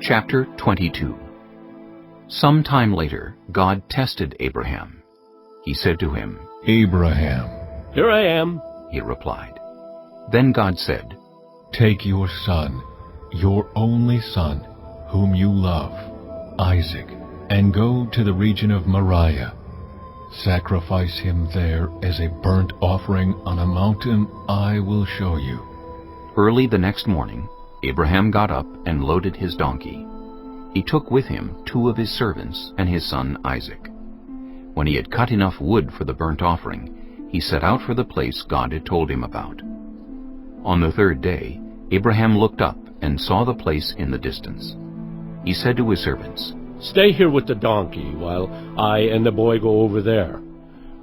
Chapter 22. Some time later, God tested Abraham. He said to him, "Abraham." "Here I am," he replied. Then God said, "Take your son, your only son, whom you love, Isaac, and go to the region of Moriah. Sacrifice him there as a burnt offering on a mountain I will show you." Early the next morning, Abraham got up and loaded his donkey. He took with him 2 of his servants and his son Isaac. When he had cut enough wood for the burnt offering, he set out for the place God had told him about. On the 3rd day, Abraham looked up and saw the place in the distance. He said to his servants, "Stay here with the donkey while I and the boy go over there.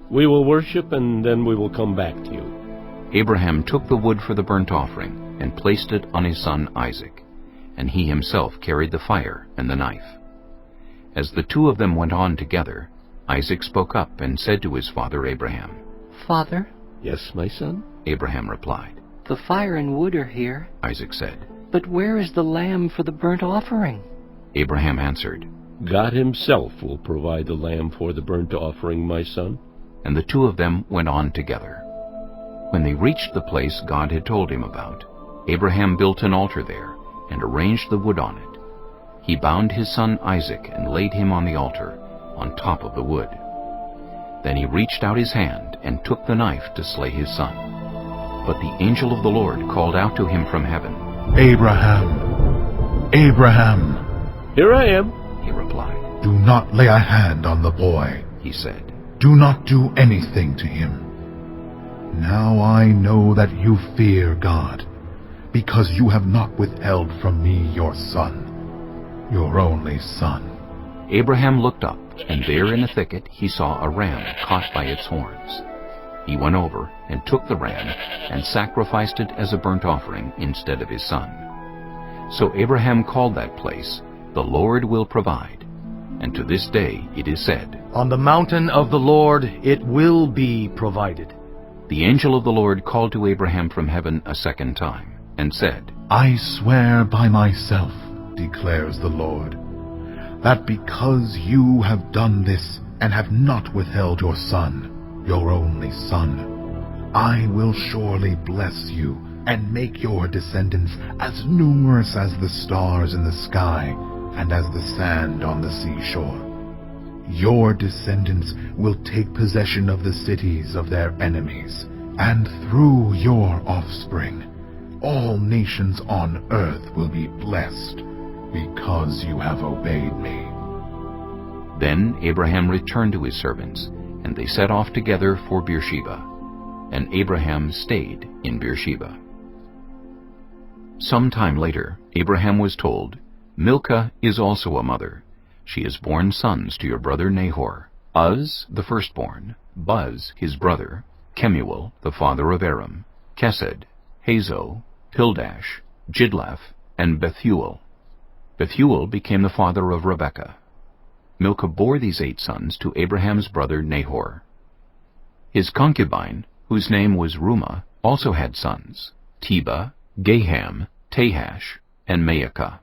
We will worship, and then we will come back to you." Abraham took the wood for the burnt offering and placed it on his son Isaac, and he himself carried the fire and the knife. As the 2 of them went on together, Isaac spoke up and said to his father Abraham, "Father?" "Yes, my son?" Abraham replied. "The fire and wood are here, Isaac said. but where is the lamb for the burnt offering?" Abraham answered, "God himself will provide the lamb for the burnt offering, my son." and the 2 of them went on together. When they reached the place God had told him about, Abraham built an altar there and arranged the wood on it. He bound his son Isaac and laid him on the altar, on top of the wood. Then he reached out his hand and took the knife to slay his son. But the angel of the Lord called out to him from heaven. "Abraham! Abraham!" "Here I am," He replied. "Do not lay a hand on the boy. He said, Do not do anything to him. Now I know that you fear God, because you have not withheld from me your son, your only son." Abraham looked up, and there in a thicket he saw a ram caught by its horns. He went over and took the ram and sacrificed it as a burnt offering instead of his son. So Abraham called that place, "The Lord will provide." And to this day it is said, "On the mountain of the Lord it will be provided." The angel of the Lord called to Abraham from heaven a second time, and said, "I swear by myself, declares the Lord, that because you have done this and have not withheld your son, your only son, I will surely bless you and make your descendants as numerous as the stars in the sky and as the sand on the seashore. Your descendants will take possession of the cities of their enemies, and through your offspring, all nations on earth will be blessed, because you have obeyed me." Then Abraham returned to his servants, and they set off together for Beersheba. And Abraham stayed in Beersheba. Some time later, Abraham was told, "Milcah is also a mother. She has borne sons to your brother Nahor, Uz the firstborn, Buz his brother, Kemuel the father of Aram, Kesed, Hazo, Pildash, Jidlaph, and Bethuel. Bethuel became the father of Rebekah. Milcah bore these 8 sons to Abraham's brother Nahor. His concubine, whose name was Rumah, also had sons, Tebah, Gaham, Tahash, and Maacah.